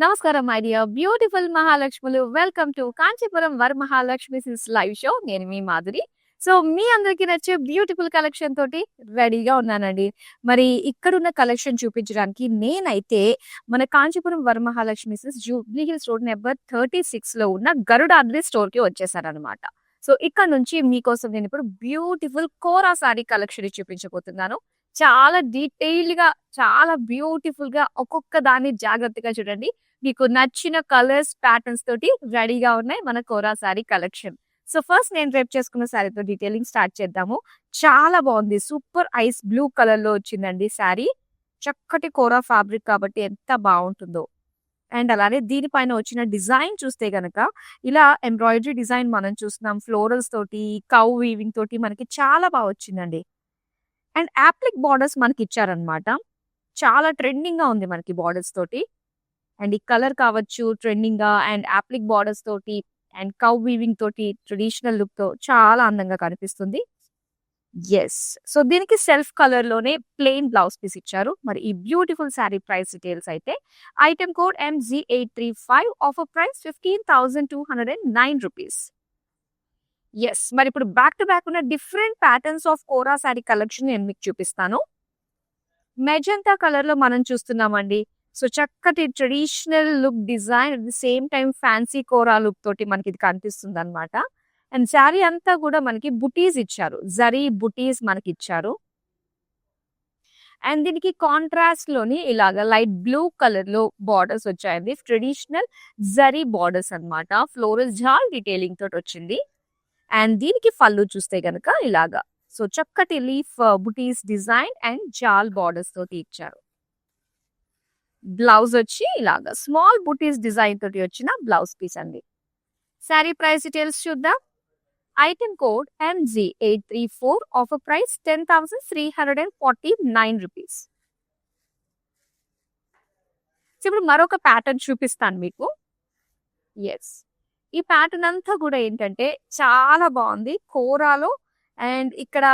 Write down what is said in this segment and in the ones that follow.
నమస్కారం my dear beautiful మహాలక్ష్ములు. Welcome to Kanchipuram Varamahalakshmi silks live show. నేను మీ మాధురి. సో మీ అందరికీ నచ్చే బ్యూటిఫుల్ కలెక్షన్ తోటి రెడీగా ఉన్నానండి. మరి ఇక్కడున్న కలెక్షన్ చూపించడానికి నేనైతే మన Kanchipuram Varamahalakshmi silks Jubilee Hills road number 36 లో ఉన్న గరుడాద్రి స్టోర్ కి వచ్చేసానన్నమాట. సో ఇక్కడ నుంచి మీకోసం నేను ఇప్పుడు బ్యూటిఫుల్ కోరా సారీ కలెక్షన్ చూపించబోతున్నాను. చాలా డీటెయిల్డ్ గా, చాలా బ్యూటిఫుల్ గా ఒక్కొక్క దాన్ని జాగ్రత్తగా చూడండి. మీకు నచ్చిన కలర్స్, ప్యాటర్న్స్ తోటి రెడీగా ఉన్నాయి మన కోరా సారీ కలెక్షన్. సో ఫస్ట్ నేను రేపు చేసుకున్న శారీతో డీటెయిలింగ్ స్టార్ట్ చేద్దాము. చాలా బాగుంది. సూపర్ ఐస్ బ్లూ కలర్ లో వచ్చిందండి శారీ. చక్కటి కోరా ఫ్యాబ్రిక్ కాబట్టి ఎంత బాగుంటుందో. అండ్ అలానే దీనిపైన వచ్చిన డిజైన్ చూస్తే గనక ఇలా ఎంబ్రాయిడరీ డిజైన్ మనం చూస్తున్నాం. ఫ్లోరల్స్ తోటి, కౌ వీవింగ్ తోటి మనకి చాలా బాగా వచ్చిందండి. అండ్ యాప్లిక్ బార్డర్స్ మనకి ఇచ్చారనమాట. చాలా ట్రెండింగ్ గా ఉంది మనకి బార్డర్స్ తోటి. అండ్ ఈ కలర్ కావచ్చు ట్రెండింగ్ గా, అండ్ యాప్లిక్ బార్డర్స్ తోటి అండ్ కౌ వీవింగ్ తోటి ట్రెడిషనల్ లుక్ తో చాలా అందంగా కనిపిస్తుంది. ఎస్. సో దీనికి సెల్ఫ్ కలర్ లోనే ప్లెయిన్ బ్లౌజ్ పీస్ ఇచ్చారు. మరి ఈ బ్యూటిఫుల్ శారీ ప్రైస్ డీటెయిల్స్ అయితే item code MG835, offer price 15,209 rupees. Yes. మరి ఇప్పుడు బ్యాక్ టు బ్యాక్ ఉన్న different patterns of kora sari collection నేను మీకు చూపిస్తాను. మెజంతా కలర్ లో మనం చూస్తున్నామండి. సో చక్కటి traditional look design, at the same time fancy kora look తోటి మనకి ఇది కనిపిస్తుంది అనమాట. అండ్ శారీ అంతా కూడా మనకి బుటీస్ ఇచ్చారు. జరీ బుటీస్ మనకి ఇచ్చారు. అండ్ దీనికి కాంట్రాస్ట్ లోని ఇలాగా లైట్ బ్లూ కలర్ లో బార్డర్స్ వచ్చాయండి. ట్రెడిషనల్ జరీ బార్డర్స్ అన్నమాట. ఫ్లోరల్ జాల్ డీటెయిలింగ్ తోటి వచ్చింది. అండ్ దీనికి పళ్ళు చూస్తే గనక ఇలాగా సో చక్కటి లీఫ్ బుటీస్ డిజైన్ అండ్ జాల్ బార్డర్స్ తోటి ఇచ్చారు. బ్లౌజ్ వచ్చి ఇలాగా స్మాల్ బుటీస్ డిజైన్ తోటి వచ్చిన బ్లౌజ్ పీస్ అండి. శారీ ప్రైస్ డీటెయిల్స్ చూద్దాం. Item code MG834, offer price 10,349 rupees. ఇప్పుడు మరొక ప్యాటర్న్ చూపిస్తాను మీకు. ఎస్. ఈ ప్యాటర్న్ అంతా కూడా ఏంటంటే చాలా బాగుంది కోరాలో. అండ్ ఇక్కడ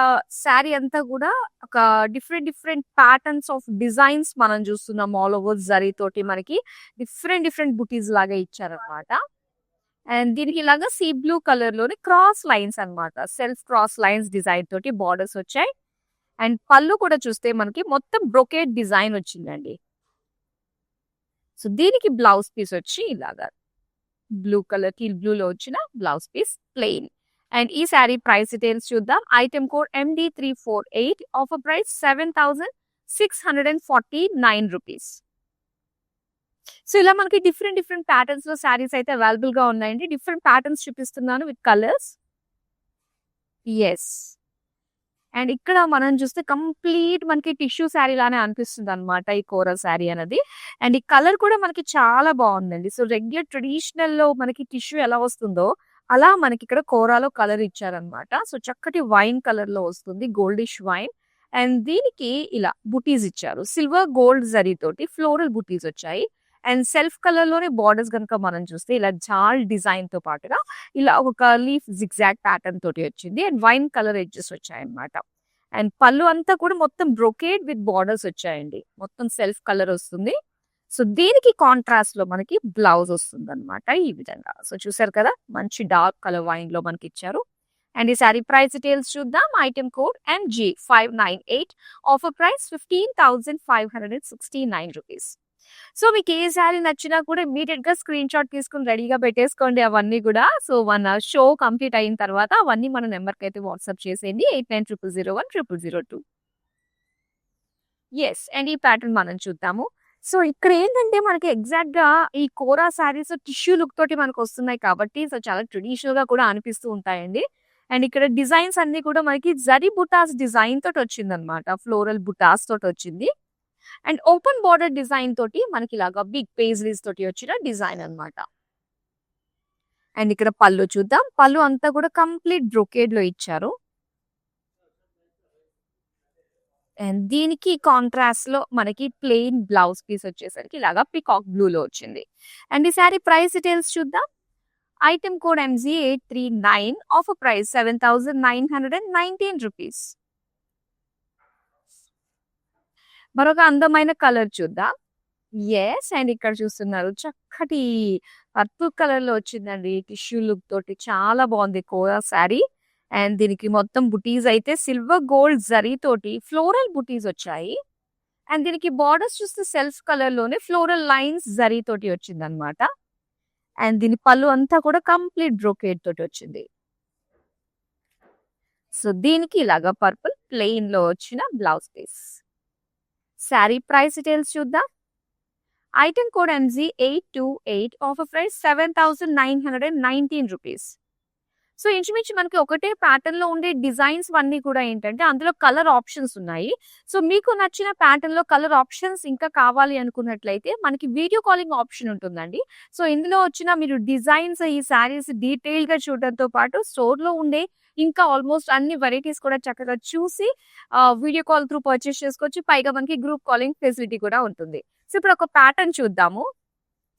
శారీ అంతా కూడా ఒక different different patterns of designs మనం చూస్తున్నాం. ఆల్ ఓవర్ జరీ తోటి మనకి డిఫరెంట్ డిఫరెంట్ బుటీస్ లాగా ఇచ్చారనమాట. అండ్ దీనికి ఇలాగా సీ బ్లూ కలర్ లోని క్రాస్ లైన్స్ అన్నమాట. సెల్ఫ్ క్రాస్ లైన్స్ డిజైన్ తోటి బార్డర్స్ వచ్చాయి. అండ్ పళ్ళు కూడా చూస్తే మనకి మొత్తం బ్రొకేట్ డిజైన్ వచ్చిందండి. సో దీనికి బ్లౌజ్ పీస్ వచ్చి ఇలాగా బ్లూ కలర్ కి బ్లూ లో వచ్చిన బ్లౌజ్ పీస్ ప్లెయిన్. అండ్ ఈ శారీ ప్రైస్ డీటెయిల్స్ చూద్దాం. Item code MD348, offer price 7,649 rupees. So ఇలా మనకి డిఫరెంట్ డిఫరెంట్ ప్యాటర్న్స్ లో శారీస్ అయితే అవైలబుల్ గా ఉన్నాయండి. డిఫరెంట్ ప్యాటర్న్స్ చూపిస్తున్నాను విత్ కలర్స్. ఎస్. అండ్ ఇక్కడ మనం చూస్తే కంప్లీట్ మనకి టిష్యూ శారీ లానే అనిపిస్తుంది అనమాట ఈ కోరా శారీ అనేది. అండ్ ఈ కలర్ కూడా మనకి చాలా బాగుందండి. సో రెగ్యులర్ ట్రెడిషనల్ లో మనకి టిష్యూ ఎలా వస్తుందో అలా మనకి ఇక్కడ కోరాలో కలర్ ఇచ్చారనమాట. సో చక్కటి వైన్ కలర్ లో వస్తుంది, గోల్డిష్ వైన్. అండ్ దీనికి ఇలా బుటీస్ ఇచ్చారు. సిల్వర్ గోల్డ్ జరీ తోటి ఫ్లోరల్ బుటీస్ వచ్చాయి. అండ్ సెల్ఫ్ కలర్ లోనే బార్డర్స్ కనుక మనం చూస్తే ఇలా జాల్ డిజైన్ తో పాటుగా ఇలా ఒక లీఫ్ జిగ్జాగ్ ప్యాటర్న్ తోటి వచ్చింది. అండ్ వైన్ కలర్ ఎడ్జెస్ వచ్చాయన్నమాట. అండ్ పళ్ళు అంతా కూడా మొత్తం బ్రొకేడ్ విత్ బార్డర్స్ వచ్చాయండి. మొత్తం సెల్ఫ్ కలర్ వస్తుంది. సో దీనికి కాంట్రాస్ట్ లో మనకి బ్లౌజ్ వస్తుంది అనమాట ఈ విధంగా. సో చూసారు కదా, మంచి డార్క్ కలర్ వైన్ లో మనకి ఇచ్చారు. అండ్ ఈ సారీ ప్రైస్ డీటెయిల్స్ చూద్దాం. Item code MG598, offer price 15,569 rupees. So మీకు ఏ శారీ నచ్చినా కూడా ఇమీడియట్ గా స్క్రీన్ షాట్ తీసుకుని రెడీగా పెట్టేసుకోండి అవన్నీ కూడా. సో మన షో కంప్లీట్ అయిన తర్వాత అవన్నీ మన నెంబర్కి అయితే వాట్సాప్ చేసేయండి. 8900010002. ఎస్. అండ్ ఈ ప్యాటర్న్ మనం చూద్దాము. సో ఇక్కడ ఏంటంటే మనకి ఎగ్జాక్ట్ గా ఈ కోరా శారీస్ టిష్యూ లుక్ తోటి మనకు వస్తున్నాయి కాబట్టి సో చాలా ట్రెడిషనల్ గా కూడా అనిపిస్తూ ఉంటాయండి. అండ్ ఇక్కడ డిజైన్స్ అన్ని కూడా మనకి జరీ బుటాస్ డిజైన్ తోటి వచ్చింది అనమాట. ఫ్లోరల్ బుటాస్ తోటి వచ్చింది. అండ్ ఓపెన్ బార్డర్ డిజైన్ తోటి మనకి ఇలాగా బిగ్ పేజ్లీస్ తోటి వచ్చిన డిజైన్ అన్నమాట. అండ్ ఇక్కడ పళ్ళు చూద్దాం. పళ్ళు అంతా కూడా కంప్లీట్ బ్రొకేడ్ లో ఇచ్చారు. అండ్ దీనికి కాంట్రాస్ట్ లో మనకి ప్లెయిన్ బ్లౌజ్ పీస్ వచ్చేసరికి ఇలాగా పికాక్ బ్లూ లో వచ్చింది. అండ్ ఈ శారీ ప్రైస్ డీటెయిల్స్ చూద్దాం. Item code MG839, offer price 7,919 rupees. మరొక అందమైన కలర్ చూద్దాం. యెస్. అండ్ ఇక్కడ చూస్తున్నారు చక్కటి పర్పుల్ కలర్‌లో వచ్చిందండి. టిష్యూ లుక్ తోటి చాలా బాగుంది కోరా శారీ. అండ్ దీనికి మొత్తం బుటీస్ అయితే సిల్వర్ గోల్డ్ జరీ తోటి ఫ్లోరల్ బుటీస్ వచ్చాయి. అండ్ దీనికి బార్డర్స్ చూస్తే సెల్ఫ్ కలర్‌లోనే ఫ్లోరల్ లైన్స్ జరీ తోటి వచ్చిందనమాట. అండ్ దీని పళ్ళు అంతా కూడా కంప్లీట్ బ్రోకేడ్ తోటి వచ్చింది. సో దీనికి ఇలాగా పర్పుల్ ప్లెయిన్‌లో వచ్చిన blouse piece. Sari price details చూద్దాం. Item code MZ828 offer price 7,919 rupees. So ఇంచుమించు మనకి ఒకటే ప్యాటర్న్ లో ఉండే డిజైన్స్ అన్నీ కూడా ఏంటంటే అందులో కలర్ ఆప్షన్స్ ఉన్నాయి. సో మీకు నచ్చిన ప్యాటర్న్ లో కలర్ ఆప్షన్స్ ఇంకా కావాలి అనుకున్నట్లయితే మనకి వీడియో కాలింగ్ ఆప్షన్ ఉంటుందండి. సో ఇందులో వచ్చిన మీరు డిజైన్స్ ఈ శారీస్ డీటెయిల్ గా చూడడంతో పాటు స్టోర్ లో ఉండే ఇంకా ఆల్మోస్ట్ అన్ని వెరైటీస్ కూడా చక్కగా చూసి వీడియో కాల్ త్రూ పర్చేస్ చేసుకోవచ్చు. పైగా మనకి గ్రూప్ కాలింగ్ ఫెసిలిటీ కూడా ఉంటుంది. సో ఇప్పుడు ఒక ప్యాటర్న్ చూద్దాము.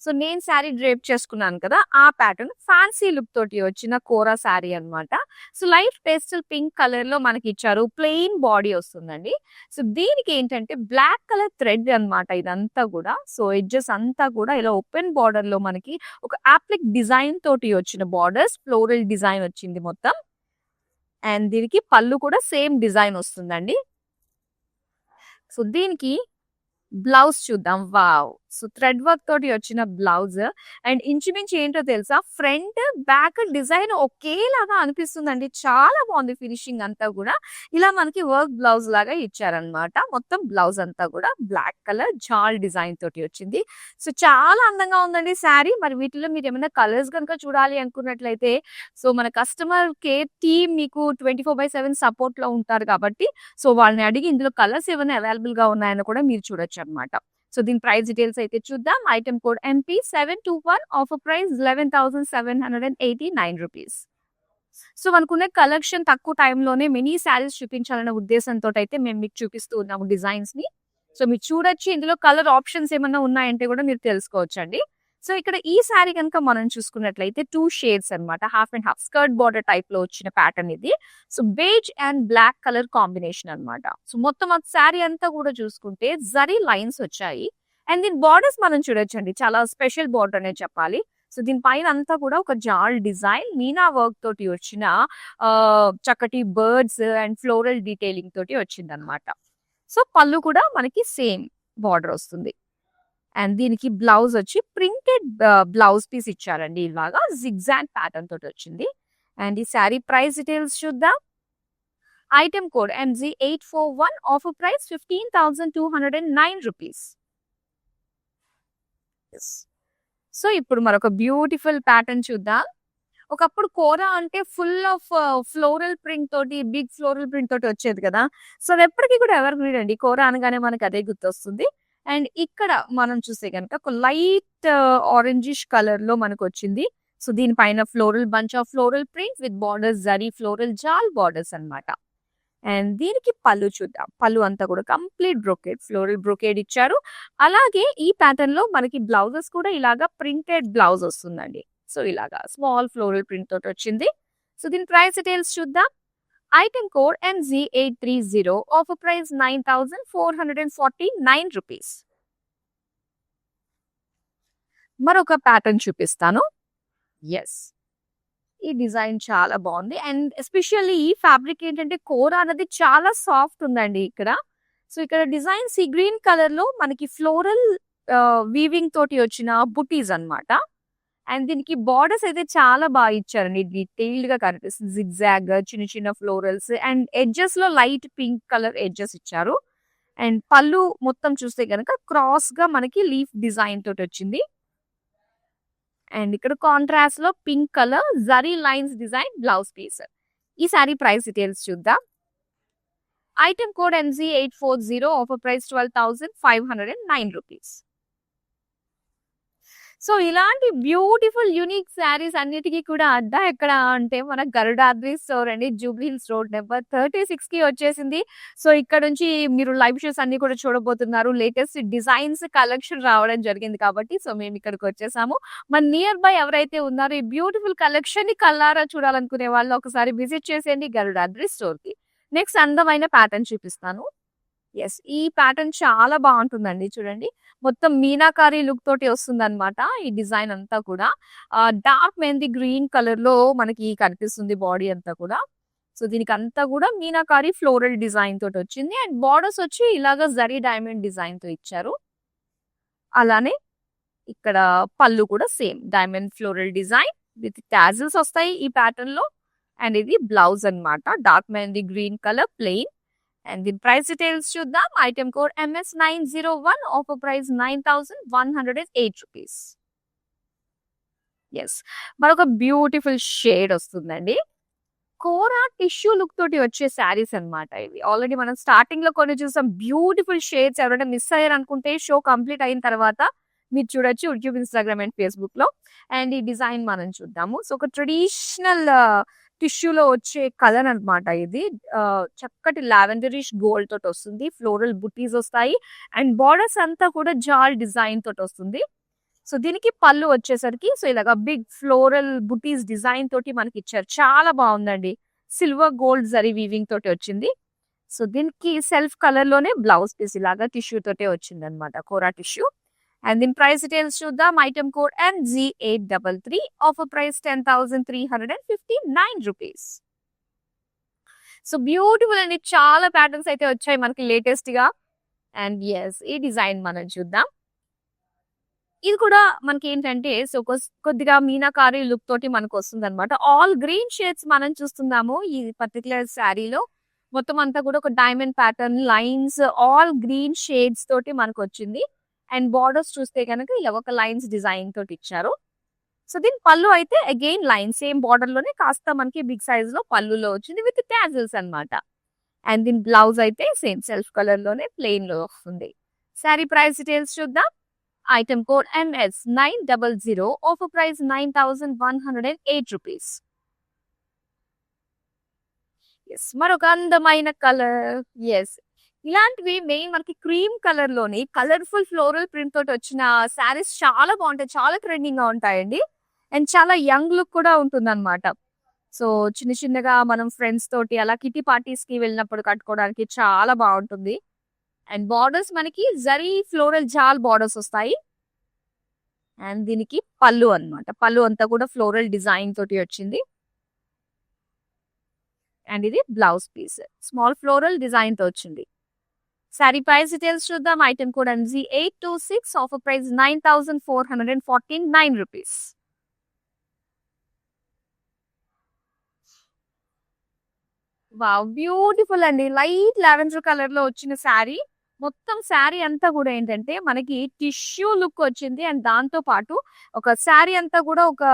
సో నేను శారీ డ్రేప్ చేసుకున్నాను కదా, ఆ ప్యాటర్న్ ఫ్యాన్సీ లుక్ తోటి వచ్చిన కోరా శారీ అన్నమాట. So light pastel pink colour లో మనకి ఇచ్చారు. ప్లెయిన్ బాడీ వస్తుందండి. సో దీనికి ఏంటంటే బ్లాక్ కలర్ థ్రెడ్ అన్నమాట ఇదంతా కూడా. సో ఎడ్జెస్ అంతా కూడా ఇలా ఓపెన్ బార్డర్ లో మనకి ఒక అప్లిక్ డిజైన్ తోటి వచ్చిన బార్డర్స్, ఫ్లోరల్ డిజైన్ వచ్చింది మొత్తం. అండ్ దీనికి పళ్ళు కూడా సేమ్ డిజైన్ వస్తుందండి. సో దీనికి బ్లౌజ్ చూద్దాం. వావ్! సో థ్రెడ్ వర్క్ తోటి వచ్చిన బ్లౌజ్. అండ్ ఇంచుమించు ఏంటో తెలుసా, ఫ్రంట్ బ్యాక్ డిజైన్ ఒకేలాగా అనిపిస్తుందండి. చాలా బాగుంది ఫినిషింగ్ అంతా కూడా. ఇలా మనకి వర్క్ బ్లౌజ్ లాగా ఇచ్చారనమాట. మొత్తం బ్లౌజ్ అంతా కూడా బ్లాక్ కలర్ జాల్ డిజైన్ తోటి వచ్చింది. సో చాలా అందంగా ఉందండి శారీ. మరి వీటిలో మీరు ఏమైనా కలర్స్ కనుక చూడాలి అనుకున్నట్లయితే సో మన కస్టమర్ కేర్ టీమ్ మీకు 24/7 సపోర్ట్ లో ఉంటారు కాబట్టి సో వాళ్ళని అడిగి ఇందులో కలర్స్ ఏమైనా అవైలబుల్ గా ఉన్నాయని కూడా మీరు చూడొచ్చు అనమాట. సో దీని ప్రైస్ డీటెయిల్స్ అయితే చూద్దాం. Item code MP721 offer price 11,789 rupees. So మనకున్న కలెక్షన్ తక్కువ టైంలోనే మినీ శారీస్ చూపించాలనే ఉద్దేశంతో అయితే మేము మీకు చూపిస్తూ ఉన్నాము డిజైన్స్ ని. సో మీరు చూడొచ్చు ఇందులో కలర్ ఆప్షన్స్ ఏమన్నా ఉన్నాయంటే కూడా మీరు తెలుసుకోవచ్చు అండి. సో ఇక్కడ ఈ శారీ కనుక మనం చూసుకున్నట్లయితే 2 షేడ్స్ అన్నమాట. Half and half skirt border type లో వచ్చిన ప్యాటర్న్ ఇది. So beige and black colour combination అన్నమాట. సో మొత్తం ఆ శారీ అంతా కూడా చూసుకుంటే జరీ లైన్స్ వచ్చాయి. అండ్ దీని బార్డర్స్ మనం చూడొచ్చండి. చాలా స్పెషల్ బార్డర్ అనే చెప్పాలి. సో దీని పైన అంతా కూడా ఒక జాల్ డిజైన్ మీనా వర్క్ తోటి వచ్చిన చక్కటి బర్డ్స్ అండ్ ఫ్లోరల్ డీటెయిలింగ్ తోటి వచ్చింది అనమాట. సో పళ్ళు కూడా మనకి సేమ్ బార్డర్ వస్తుంది. అండ్ దీనికి బ్లౌజ్ వచ్చి ప్రింటెడ్ బ్లౌజ్ పీస్ ఇచ్చారండి. ఇలాగా జిగ్జాగ్ ప్యాటర్న్ తోటి వచ్చింది. అండ్ ఈ శారీ ప్రైస్ డీటెయిల్స్ చూద్దాం. Item code MZ841 offer price 15,209 rupees. So ఇప్పుడు మరొక బ్యూటిఫుల్ ప్యాటర్న్ చూద్దాం. ఒకప్పుడు కోరా అంటే ఫుల్ ఆఫ్ ఫ్లోరల్ ప్రింట్ తోటి, బిగ్ ఫ్లోరల్ ప్రింట్ తోటి వచ్చేది కదా. సో అది ఎప్పటికీ కూడా ఎవర్ గ్రీన్ అండి. కోరా అనగానే మనకు అదే గుర్తొస్తుంది. అండ్ ఇక్కడ మనం చూస్తే కనుక ఒక లైట్ ఆరెంజిష్ కలర్ లో మనకు వచ్చింది. సో దీనిపైన floral bunch of floral print with borders zari floral jaal borders అన్నమాట. అండ్ దీనికి పళ్ళు చూద్దాం. పళ్ళు అంతా కూడా కంప్లీట్ బ్రోకేడ్, ఫ్లోరల్ బ్రోకేడ్ ఇచ్చారు. అలాగే ఈ ప్యాటర్న్ లో మనకి బ్లౌజెస్ కూడా ఇలాగా ప్రింటెడ్ బ్లౌజ్ వస్తుందండి. సో ఇలాగా స్మాల్ ఫ్లోరల్ ప్రింట్ తోటి వచ్చింది. సో దీని ప్రైస్ డీటెయిల్స్ చూద్దాం. Item code MZ830 offer price 9,449 rupees. మరొక ప్యాటర్న్ చూపిస్తాను. ఎస్, ఈ డిజైన్ చాలా బాగుంది. అండ్ ఎస్పెషల్లీ ఈ ఫ్యాబ్రిక్ ఏంటంటే కోరా అనేది చాలా సాఫ్ట్ ఉందండి ఇక్కడ. సో ఇక్కడ డిజైన్ సీ గ్రీన్ కలర్ లో మనకి ఫ్లోరల్ వీవింగ్ తోటి వచ్చిన బుటీస్ అన్నమాట. అండ్ దీనికి బార్డర్స్ అయితే చాలా బాగా ఇచ్చారండి. డీటెయిల్డ్ గా కనిపిస్తుంది. జిగ్జాగ్ చిన్న చిన్న ఫ్లోరల్స్ అండ్ ఎడ్జెస్ లో లైట్ పింక్ కలర్ ఎడ్జెస్ ఇచ్చారు. అండ్ పళ్ళు మొత్తం చూస్తే కనుక క్రాస్ గా మనకి లీఫ్ డిజైన్ తోటి వచ్చింది. అండ్ ఇక్కడ కాంట్రాస్ట్ లో pink colour zari lines design blouse piece. ఈ సారీ ప్రైస్ డీటెయిల్స్ చూద్దాం. Item code MZ840 offer price 12,509 rupees. So ఇలాంటి బ్యూటిఫుల్ యూనిక్ శారీస్ అన్నిటికీ కూడా అడ్డా ఎక్కడ అంటే మన గరుడాద్రి స్టోర్ అండి. జూబ్లీ హిల్స్ రోడ్ నెంబర్ 36 కి వచ్చేసింది. సో ఇక్కడ నుంచి మీరు లైవ్ షోస్ అన్ని కూడా చూడబోతున్నారు. లేటెస్ట్ డిజైన్స్ కలెక్షన్ రావడం జరిగింది కాబట్టి సో మేము ఇక్కడికి వచ్చేసాము. మన నియర్ బై ఎవరైతే ఉన్నారో ఈ బ్యూటిఫుల్ కలెక్షన్ ని కల్లారా చూడాలనుకునే వాళ్ళు ఒకసారి విజిట్ చేసేయండి గరుడాద్రి స్టోర్ కి. నెక్స్ట్ అందమైన ప్యాటర్న్ చూపిస్తాను. యెస్. ఈ ప్యాటర్న్ చాలా బావుంటుందండి చూడండి. మొత్తం మీనాకారి లుక్ తోటి వస్తుందన్నమాట. ఈ డిజైన్ అంతా కూడా. డార్క్ మెహందీ గ్రీన్ కలర్‌లో మనకి కనిపిస్తుంది బాడీ అంతా కూడా. సో, దీనికంతా కూడా మీనాకారి ఫ్లోరల్ డిజైన్ తోటొచ్చింది. అండ్ బోర్డర్స్ వచ్చి ఇలాగ జరీ డైమండ్ డిజైన్‌తో ఇచ్చారు. అలానే ఇక్కడ పళ్ళు కూడా same diamond floral design with tassels వస్తాయి ఈ ప్యాటర్న్‌లో. అండ్ ఇది బ్లౌజ్ అన్నమాట. Dark mehndi green colour plain. And దీని ప్రైస్ డీటెయిల్స్ చూద్దాం. Item code MS901 offer price 9108 rupees. Yes. మరొక బ్యూటిఫుల్ షేడ్ వస్తుందండి. కోరా టిష్యూ లుక్ తోటి వచ్చే శారీస్ అన్నమాట ఇవి. ఆల్రెడీ మనం స్టార్టింగ్ లో కొన్ని చూసాం. బ్యూటిఫుల్ షేడ్స్ ఎవరైనా మిస్ అయ్యారనుకుంటే షో కంప్లీట్ అయిన తర్వాత మీరు చూడొచ్చు యూట్యూబ్, ఇన్‌స్టాగ్రామ్ అండ్ ఫేస్‌బుక్‌లో. అండ్ ఈ డిజైన్ మనం చూద్దాము. సో, ఒక ట్రెడిషనల్ టిష్యూలో వచ్చే కలర్ అన్నమాట ఇది. చక్కటి లావెండరిష్ గోల్డ్ తోటొస్తుంది. ఫ్లోరల్ బుటీస్ వస్తాయి. అండ్ బోర్డర్స్ అంతా కూడా జాల్ డిజైన్ తోటొస్తుంది. సో, దీనికి పళ్ళు వచ్చేసరికి సో, ఇలాగా బిగ్ ఫ్లోరల్ బుటీస్ డిజైన్ తోటి మనకిచ్చారు. చాలా బావుందండి. సిల్వర్ గోల్డ్ జరీ వీవింగ్ తోటి వచ్చింది. సో, దీనికి సెల్ఫ్ కలర్‌లోనే బ్లౌజ్ పీస్ ఇలాగా టిష్యూ తోటే వచ్చిందన్నమాట. కోరా టిష్యూ. అండ్ దీని ప్రైస్ డీటెయిల్స్ చూద్దాం. Item code MG833 offer price 10,359 rupees. So, beautiful అండి. చాలా ప్యాటర్న్స్ అయితే వచ్చాయి మనకి లేటెస్ట్‌గా. And yes. ఈ డిజైన్ మనం చూద్దాం. ఇది కూడా మనకేంటంటే సో, కొద్దిగా మీనాకారి లుక్ తోటి మనకొస్తుందన్నమాట. ఆల్ గ్రీన్ షేడ్స్ మనం చూస్తున్నాము ఈ పర్టిక్యులర్ శారీలో. మొత్తం అంతా కూడా ఒక diamond pattern lines all green shades తోటి మనకొచ్చింది. అండ్ బోర్డర్స్ చూస్తే గనక ఇలా ఒక లైన్స్ డిజైన్ తోటి ఇచ్చారు. సో, దీని పళ్ళు అయితే అగైన్ లైన్ సేమ్ బోర్డర్‌లోనే కాస్త మనకి బిగ్ సైజ్‌లో పళ్ళులో వచ్చింది విత్ టాజిల్స్ అన్నమాట. అండ్ దీని బ్లౌజ్ అయితే సేమ్ సెల్ఫ్ కలర్‌లోనే ప్లెయిన్‌లో వస్తుంది. శారీ ప్రైస్ డీటెయిల్స్ చూద్దాం. Item code MS900 offer price 9108 rupees. Yes. మరొక అందమైన కలర్. యెస్. ఇలాంటివి మెయిన్ మనకి క్రీమ్ కలర్‌లోని కలర్‌ఫుల్ ఫ్లోరల్ ప్రింట్ తోటి వచ్చిన శారీస్ చాలా బావుంటాయి. చాలా ట్రెండింగ్‌గా ఉంటాయండి. అండ్ చాలా యంగ్ లుక్ కూడా ఉంటుందన్నమాట. సో, చిన్న చిన్నగా మనం ఫ్రెండ్స్ తోటి అలా కిట్టి పార్టీస్‌కి వెళ్ళినప్పుడు కట్టుకోవడానికి చాలా బావుంటుంది. అండ్ బోర్డర్స్ మనకి జరీ ఫ్లోరల్ జాల్ బోర్డర్స్ వస్తాయి. అండ్ దీనికి పళ్ళు అన్నమాట. పళ్ళు అంతా కూడా ఫ్లోరల్ డిజైన్ తోటి వచ్చింది. అండ్ ఇది బ్లౌజ్ పీస్. స్మాల్ ఫ్లోరల్ డిజైన్‌తో వచ్చింది. శారీ ప్రైస్ డీటెయిల్స్ చూద్దాం. Item code MG826 offer price 9449 rupees. Wow! Beautiful అండి. లైట్ లావెండర్ కలర్‌లో వచ్చిన శారీ. మొత్తం శారీ అంతా కూడా ఏంటంటే మనకి టిష్యూ లుక్ వచ్చింది. అండ్ దాంతో పాటు ఒక శారీ అంతా కూడా ఒక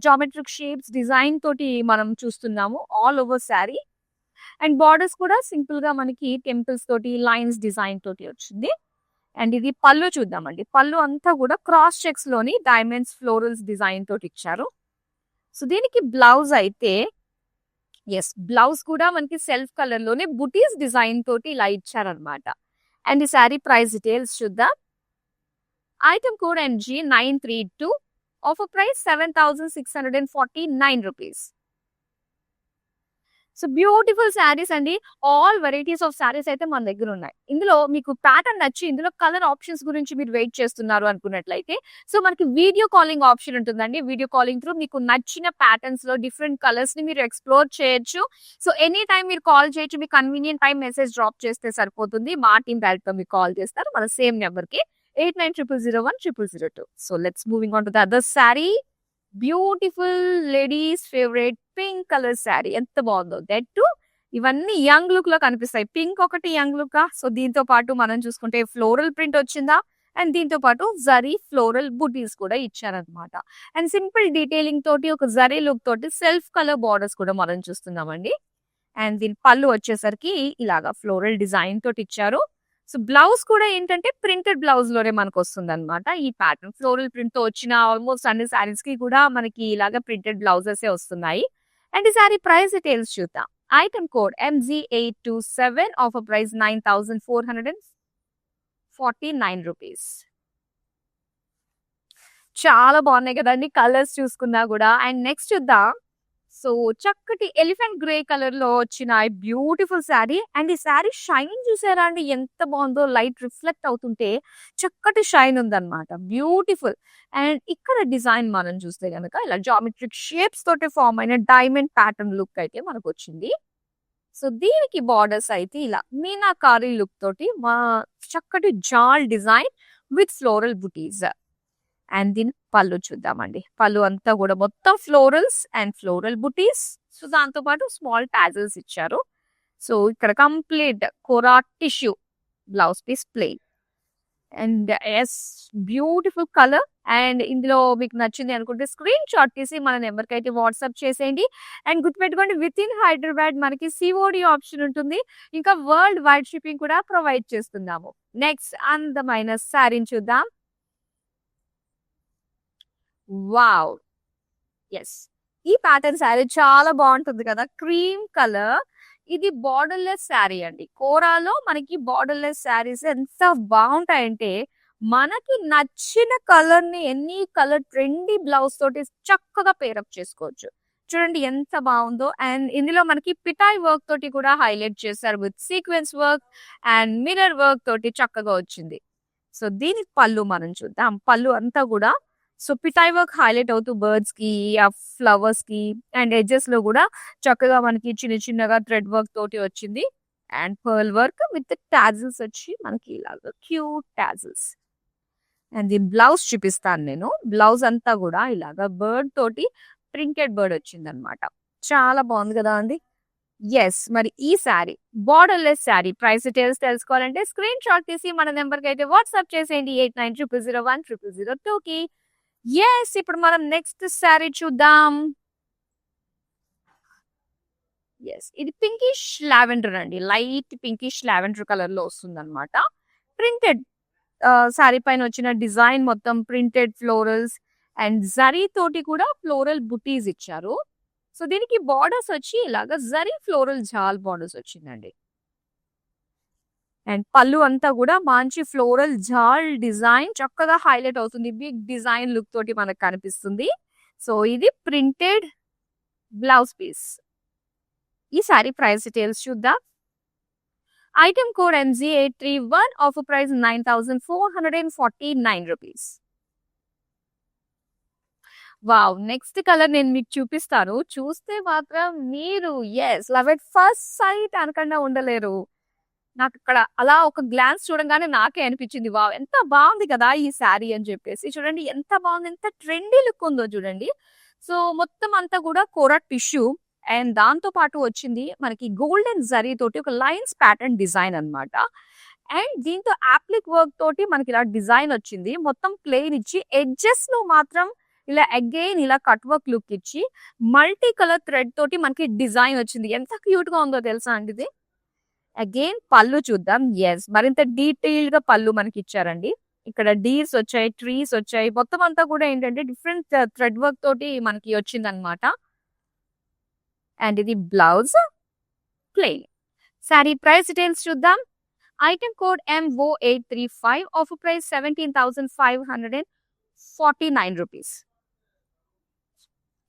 జామెట్రిక్ షేప్స్ డిజైన్ తోటి మనం చూస్తున్నాము. All over sari. And borders కూడా సింపుల్‌గా మనకి టెంపుల్స్ తోటి లైన్స్ డిజైన్ తోటి వచ్చింది. అండ్ ఇది పళ్ళు చూద్దామండి. పళ్ళు అంతా కూడా క్రాస్ చెక్స్‌లోని డైమండ్స్ ఫ్లోరల్స్ డిజైన్ తోటి ఇచ్చారు. సో, దీనికి బ్లౌజ్ అయితే యెస్. బ్లౌజ్ కూడా మనకి సెల్ఫ్ కలర్‌లోనే బుటీస్ డిజైన్ తోటి ఇలా ఇచ్చారన్నమాట. అండ్ ఈ శారీ ప్రైస్ డీటెయిల్స్ చూద్దాం. Item code MG932 offer price 7649 rupees. So, beautiful saris అండి. ఆల్ వెరైటీస్ ఆఫ్ శారీస్ అయితే మన దగ్గర ఉన్నాయి. ఇందులో మీకు ప్యాటర్న్ నచ్చి ఇందులో కలర్ ఆప్షన్స్ గురించి మీరు వెయిట్ చేస్తున్నారు అనుకున్నట్లయితే సో, మనకి వీడియో కాలింగ్ ఆప్షన్ ఉంటుందండి. వీడియో కాలింగ్ త్రూ మీకు నచ్చిన ప్యాటర్న్స్‌లో డిఫరెంట్ కలర్స్‌ని మీరు ఎక్స్‌ప్లోర్ చేయొచ్చు. సో, ఎనీ టైమ్ మీరు కాల్ చేయొచ్చు. మీకు కన్వీనియంట్ టైమ్ మెసేజ్ డ్రాప్ చేస్తే సరిపోతుంది. మా టీమ్ డైరెక్ట్‌గా మీకు కాల్ చేస్తారు. మన సేమ్ నంబర్‌కి 8900010002. So, let's moving on to the other sari. Beautiful ladies favourite pink colour sari ఎంత బాగుందో. దట్ టు ఇవన్నీ యంగ్ లుక్ లో కనిపిస్తాయి. పింక్ ఒకటి యంగ్ లుక్. సో, దీంతో పాటు మనం చూసుకుంటే ఫ్లోరల్ ప్రింట్ వచ్చిందా. అండ్ దీంతో పాటు జరీ ఫ్లోరల్ బుటీస్ కూడా ఇచ్చారనమాట. అండ్ సింపుల్ డీటెయిలింగ్ తోటి ఒక జరీ లుక్ తోటి సెల్ఫ్ కలర్ బార్డర్స్ కూడా మనం చూస్తున్నామండి. అండ్ దీని పళ్ళు వచ్చేసరికి ఇలాగా ఫ్లోరల్ డిజైన్ తోటి ఇచ్చారు. సో, బ్లౌజ్ కూడా ఏంటంటే ప్రింటెడ్ బ్లౌజ్ లోనే మనకు వస్తుందన్నమాట. ఈ ప్యాటర్న్ ఫ్లోరల్ ప్రింట్ తో వచ్చిన ఆల్మోస్ట్ అన్ని శారీస్ కి కూడా మనకి ఇలాగా ప్రింటెడ్ బ్లౌజెస్ వస్తున్నాయి. అండ్ ఈ శారీ ప్రైస్ డీటెయిల్స్ చూద్దాం. Item code MG827 offer price 9449 rupees. చాలా బాగున్నాయి కదండి కలర్స్ చూసుకున్నా కూడా. అండ్ నెక్స్ట్ చూద్దాం. సో చక్కటి ఎలిఫెంట్ గ్రే కలర్ లో వచ్చిన బ్యూటిఫుల్ శారీ. అండ్ ఈ శారీ షైన్ చూసారా అండి, ఎంత బాగుందో. లైట్ రిఫ్లెక్ట్ అవుతుంటే చక్కటి షైన్ ఉందన్నమాట. బ్యూటిఫుల్. అండ్ ఇక్కడ డిజైన్ మనం చూస్తే గనక ఇలా జామెట్రిక్ షేప్స్ తోటి ఫామ్ అయిన డైమండ్ ప్యాటర్న్ లుక్ అయితే మనకు వచ్చింది. సో దీనికి బార్డర్స్ అయితే ఇలా మీనాకారి లుక్ తోటి మా చక్కటి జాల్ డిజైన్ విత్ ఫ్లోరల్ బుటీస్. అండ్ దీని పళ్ళు చూద్దామండి. పళ్ళు అంతా కూడా మొత్తం florals and floral butis. So దాంతో పాటు స్మాల్ టాజల్స్ ఇచ్చారు. సో ఇక్కడ complete kora tissue blouse piece plain. And yes, beautiful colour. And ఇందులో మీకు నచ్చింది అనుకుంటే స్క్రీన్ షాట్ తీసి మన నెంబర్కి అయితే వాట్సాప్ చేసేయండి. అండ్ గుర్తుపెట్టుకోండి, విత్ ఇన్ హైదరాబాద్ మనకి సిఓడి ఆప్షన్ ఉంటుంది. ఇంకా వరల్డ్ వైడ్ షిప్పింగ్ కూడా ప్రొవైడ్ చేస్తున్నాము. నెక్స్ట్ అందమైన శారీని చూద్దాం. వావ్, ఎస్, ఈ ప్యాటర్న్ శారీ చాలా బాగుంటుంది కదా. Cream colour. ఇది బార్డర్లెస్ శారీ అండి. కోరాలో మనకి బార్డర్లెస్ శారీస్ ఎంత బాగుంటాయంటే మనకి నచ్చిన కలర్ ని ఎనీ కలర్ ట్రెండీ బ్లౌజ్ తోటి చక్కగా పేరప్ చేసుకోవచ్చు. చూడండి ఎంత బాగుందో. అండ్ ఇందులో మనకి పిటాయ్ వర్క్ తోటి కూడా హైలైట్ చేశారు with sequence work and mirror work తోటి చక్కగా వచ్చింది. సో దీనికి పళ్ళు మనం చూద్దాం. పళ్ళు అంతా కూడా సో పిటాయ్ వర్క్ హైలైట్ అవుతూ బర్డ్స్ కి, ఆ ఫ్లవర్స్ కి అండ్ ఎడ్జెస్ లో కూడా చక్కగా మనకి చిన్న చిన్నగా థ్రెడ్ వర్క్ తోటి వచ్చింది. And pearl work with tassels వచ్చి మనకి ఇలాగా క్యూట్ టాజిల్స్. అండ్ ఈ బ్లౌజ్ చూపిస్తాను నేను. బ్లౌజ్ అంతా కూడా ఇలాగా బర్డ్ తోటి ప్రింటెడ్ బర్డ్ వచ్చింది అనమాట. చాలా బాగుంది కదా అండి. ఎస్, మరి ఈ sari borderless sari price details తెలుసుకోవాలంటే స్క్రీన్ షాట్ తీసి మన నెంబర్ కి అయితే వాట్సాప్ చేసేయండి 8900010002 కి. ఎస్, ఇప్పుడు మనం నెక్స్ట్ శారీ చూద్దాం. ఎస్, ఇది పింకిష్ లావెండర్ అండి. లైట్ పింకిష్ లావెండర్ కలర్ లో వస్తుంది అనమాట. ప్రింటెడ్ శారీ పైన వచ్చిన డిజైన్ మొత్తం ప్రింటెడ్ ఫ్లోరల్స్ అండ్ జరీ తోటి కూడా ఫ్లోరల్ బుటీస్ ఇచ్చారు. సో దీనికి బార్డర్స్ వచ్చి ఇలాగా జరీ ఫ్లోరల్ జాల్ బార్డర్స్ వచ్చిందండి. అండ్ పళ్ళు అంతా కూడా మంచి ఫ్లోరల్ జాల్ డిజైన్ చక్కగా హైలైట్ అవుతుంది. బిగ్ డిజైన్ లుక్ తోటి మనకు కనిపిస్తుంది. సో ఇది ప్రింటెడ్ బ్లౌజ్ పీస్. ఈ సారీ ప్రైస్ డీటెయిల్స్ చూద్దాం. Item code MG831, offer price 9449 rupees. Wow, next colour నేను మీకు చూపిస్తాను. చూస్తే మాత్రం మీరు yes love at first sight అనకుండా ఉండలేరు. నాకు ఇక్కడ అలా ఒక గ్లాన్స్ చూడంగానే నాకే అనిపించింది, వావ్ ఎంత బాగుంది కదా ఈ శారీ అని చెప్పేసి. చూడండి ఎంత బాగుంది, ఎంత ట్రెండీ లుక్ ఉందో చూడండి. సో మొత్తం అంతా కూడా కోరా టిష్యూ అండ్ దాంతో పాటు వచ్చింది మనకి గోల్డెన్ జరీ తోటి ఒక లైన్స్ ప్యాటర్న్ డిజైన్ అన్నమాట. అండ్ దీంతో ఆప్లిక్ వర్క్ తోటి మనకి ఇలా డిజైన్ వచ్చింది. మొత్తం ప్లెయిన్ ఇచ్చి ఎడ్జెస్ లో మాత్రం ఇలా అగైన్ ఇలా కట్ వర్క్ లుక్ ఇచ్చి మల్టీ కలర్ థ్రెడ్ తోటి మనకి డిజైన్ వచ్చింది. ఎంత క్యూట్ గా ఉందో తెలుసా అండి ఇది. అగైన్ పళ్ళు చూద్దాం. ఎస్, మరింత డీటెయిల్డ్ గా పళ్ళు మనకి ఇచ్చారండి. ఇక్కడ డీర్స్ వచ్చాయి, ట్రీస్ వచ్చాయి. మొత్తం అంతా కూడా ఏంటంటే డిఫరెంట్ థ్రెడ్ వర్క్ తోటి మనకి వచ్చింది అనమాట. అండ్ ఇది blouse plain. Sari price details చూద్దాం. Item code MO835, offer price 17,549 rupees.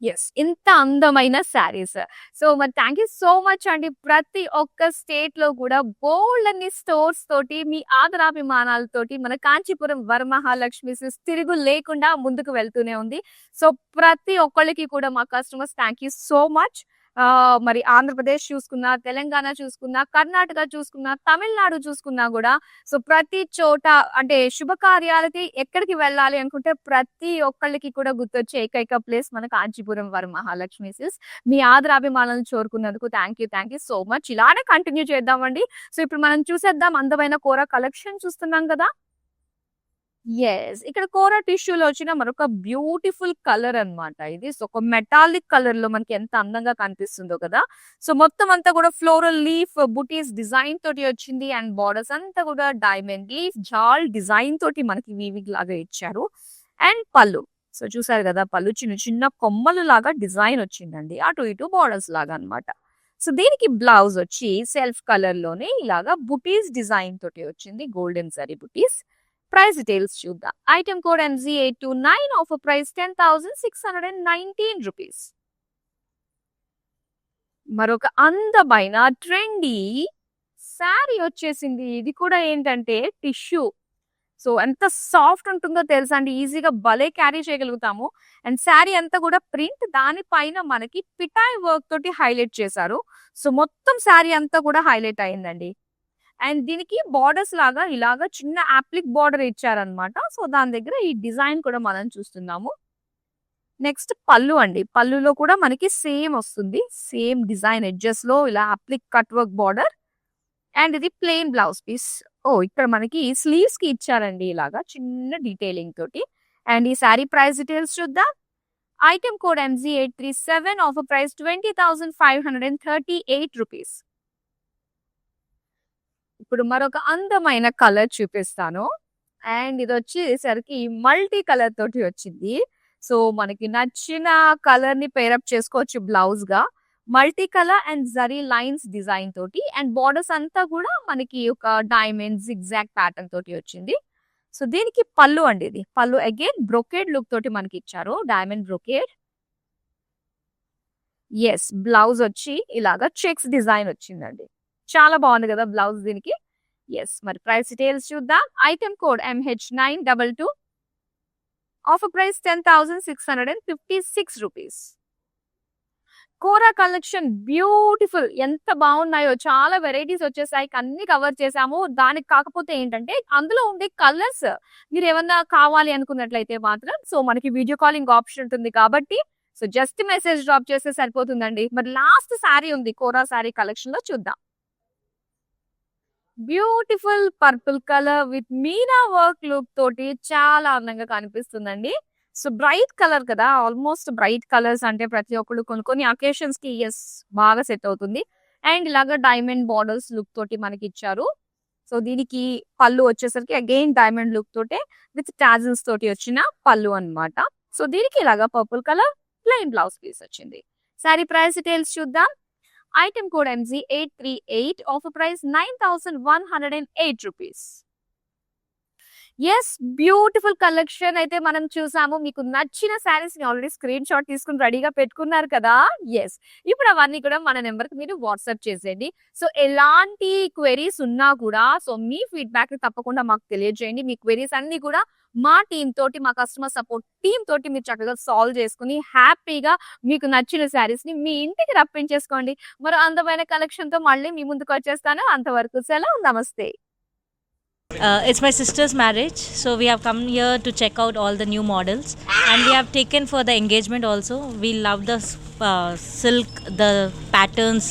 Yes, ఇంత అందమైన శారీస్. సో మరి థ్యాంక్ యూ సో మచ్ అండి. ప్రతి ఒక్క స్టేట్ లో కూడా బోల్డ్ అన్ని స్టోర్స్ తోటి మీ ఆదరాభిమానాలతోటి మన కాంచీపురం వరమహాలక్ష్మి తిరుగు లేకుండా ముందుకు వెళ్తూనే ఉంది. సో ప్రతి ఒక్కళ్ళకి కూడా మా customers thank you so much. మరి ఆంధ్రప్రదేశ్ చూసుకున్నా, తెలంగాణ చూసుకున్నా, కర్ణాటక చూసుకున్నా, తమిళనాడు చూసుకున్నా కూడా సో ప్రతి చోట అంటే శుభకార్యాలకి ఎక్కడికి వెళ్ళాలి అనుకుంటే ప్రతి ఒక్కళ్ళకి కూడా గుర్తొచ్చే ఏకైక ప్లేస్ మన కాంచీపురం వరమహాలక్ష్మి సిల్క్స్. మీ ఆదరాభిమానాలను కోరుకున్నందుకు థ్యాంక్ యూ సో మచ్. ఇలానే కంటిన్యూ చేద్దామండి. సో ఇప్పుడు మనం చూసేద్దాం అందమైన కోరా కలెక్షన్ చూస్తున్నాం కదా. ఎస్, ఇక్కడ కోరా టిష్యూలో వచ్చిన మరొక బ్యూటిఫుల్ కలర్ అన్నమాట ఇది. సో ఒక మెటాలిక్ కలర్ లో మనకి ఎంత అందంగా కనిపిస్తుందో కదా. సో మొత్తం అంతా కూడా ఫ్లోరల్ లీఫ్ బుటీస్ డిజైన్ తోటి వచ్చింది. అండ్ బార్డర్స్ అంతా కూడా డైమండ్ లీఫ్ జాల్ డిజైన్ తోటి మనకి వీవింగ్ లాగా ఇచ్చారు. అండ్ పళ్ళు సో చూసారు కదా, పళ్ళు చిన్న చిన్న కొమ్మలు లాగా డిజైన్ వచ్చిందండి, అటు ఇటు బార్డర్స్ లాగా అన్నమాట. సో దీనికి బ్లౌజ్ వచ్చి సెల్ఫ్ కలర్ లోనే ఇలాగా బుటీస్ డిజైన్ తోటి వచ్చింది, గోల్డెన్ జరీ బుటీస్. ప్రైస్ డీటెయిల్స్ చూద్దాం. Item code MG829, offer price 10,619 rupees. మరొక అందమైన ట్రెండీ శారీ వచ్చేసింది. ఇది కూడా ఏంటంటే టిష్యూ. సో ఎంత సాఫ్ట్ ఉంటుందో తెలుసా అండి. ఈజీగా భలే క్యారీ చేయగలుగుతాము. అండ్ శారీ అంతా కూడా ప్రింట్, దానిపైన మనకి పిటాయ్ వర్క్ తోటి హైలైట్ చేశారు. సో మొత్తం శారీ అంతా కూడా హైలైట్ అయిందండి. అండ్ దీనికి బార్డర్స్ లాగా ఇలాగా చిన్న అప్లిక్ బార్డర్ ఇచ్చారనమాట. సో దాని దగ్గర ఈ డిజైన్ కూడా మనం చూస్తున్నాము. నెక్స్ట్ పళ్ళు అండి. పళ్ళులో కూడా మనకి సేమ్ వస్తుంది. సేమ్ డిజైన్ ఎడ్జెస్ లో ఇలా అప్లిక్ కట్ వర్క్ బార్డర్. అండ్ ఇది ప్లెయిన్ బ్లౌజ్ పీస్. ఇక్కడ మనకి స్లీవ్స్ కి ఇచ్చారండి ఇలాగా చిన్న డీటెయిలింగ్ తోటి. అండ్ ఈ శారీ ప్రైస్ డీటెయిల్స్ చూద్దాం. Item code MG837, offer price 20,538 rupees. ఇప్పుడు మరొక అందమైన కలర్ చూపిస్తాను. అండ్ ఇది వచ్చేసరికి మల్టీ కలర్ తోటి వచ్చింది. సో మనకి నచ్చిన కలర్ ని పేరప్ చేసుకోవచ్చు బ్లౌజ్ గా. Multi colour and zari lines design తోటి. అండ్ బార్డర్స్ అంతా కూడా మనకి ఒక డైమండ్ జిగ్జాగ్ ప్యాటర్న్ తోటి వచ్చింది. సో దీనికి పళ్ళు అండి. ఇది పళ్ళు అగైన్ బ్రొకేడ్ లుక్ తోటి మనకి ఇచ్చారు. Diamond brocade. ఎస్, బ్లౌజ్ వచ్చి ఇలాగా చెక్స్ డిజైన్ వచ్చిందండి. చాలా బాగుంది కదా బ్లౌజ్ దీనికి. ఎస్, మరి ప్రైస్ డీటెయిల్స్ చూద్దాం. Item code MH922, offer price 10,656 rupees. Kora collection beautiful, ఎంత బాగున్నాయో. చాలా వెరైటీస్ వచ్చేసాయి. అన్ని కవర్ చేసాము. దానికి కాకపోతే ఏంటంటే అందులో ఉండే కలర్స్ మీరు ఏమన్నా కావాలి అనుకున్నట్లయితే మాత్రం సో మనకి వీడియో కాలింగ్ ఆప్షన్ ఉంటుంది కాబట్టి సో జస్ట్ మెసేజ్ డ్రాప్ చేస్తే సరిపోతుందండి. మరి లాస్ట్ శారీ ఉంది కోరా శారీ కలెక్షన్ లో, చూద్దాం. Beautiful purple colour with Meena work look తోటి చాలా అందంగా కనిపిస్తుందండి. సో బ్రైట్ కలర్ కదా, ఆల్మోస్ట్ బ్రైట్ కలర్స్ అంటే ప్రతి ఒక్కళ్ళు కొన్ని అకేషన్స్ కి ఎస్ బాగా సెట్ అవుతుంది. అండ్ ఇలాగా డైమండ్ బార్డర్స్ లుక్ తోటి మనకి ఇచ్చారు. సో దీనికి పళ్ళు వచ్చేసరికి అగైన్ డైమండ్ లుక్ తోటే విత్ టాజిల్స్ తోటి వచ్చిన పళ్ళు అన్నమాట. సో దీనికి ఇలాగా purple colour plain blouse piece వచ్చింది. శారీ ప్రైస్ డీటెయిల్స్ చూద్దాం. Item code MG838, offer price 9,108 rupees. Yes, beautiful collection అయితే మనం చూసాము. మీకు నచ్చిన శారీస్ ని ఆల్రెడీ స్క్రీన్ షాట్ తీసుకుని రెడీగా పెట్టుకున్నారు కదా. ఎస్, ఇప్పుడు అవన్నీ కూడా మన నెంబర్ కి మీరు వాట్సాప్ చేసేయండి. సో ఎలాంటి క్వెరీస్ ఉన్నా కూడా సో మీ ఫీడ్బ్యాక్ ని తప్పకుండా మాకు తెలియజేయండి. మీ క్వెరీస్ అన్ని కూడా మా టీం తోటి, మా కస్టమర్ సపోర్ట్ టీం తోటి మీరు చక్కగా సాల్వ్ చేసుకుని హ్యాపీగా మీకు నచ్చిన శారీస్ ని మీ ఇంటికి రప్పించేసుకోండి. మరో అందమైన కలెక్షన్ తో మళ్ళీ మీ ముందుకు వచ్చేస్తాను. అంతవరకు సెలవు, నమస్తే. It's my sister's marriage, so we have come here to check out all the new models, and we have taken for the engagement also. We love the silk, the patterns,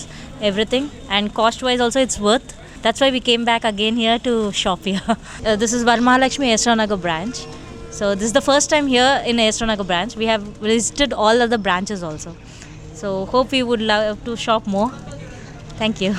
everything, and cost wise also it's worth. That's why we came back again here to shop here. This is Varmahalakshmi Esranagar branch. So this is the first time here in Esranagar branch. We have visited all other branches also. So hope we would love to shop more. Thank you.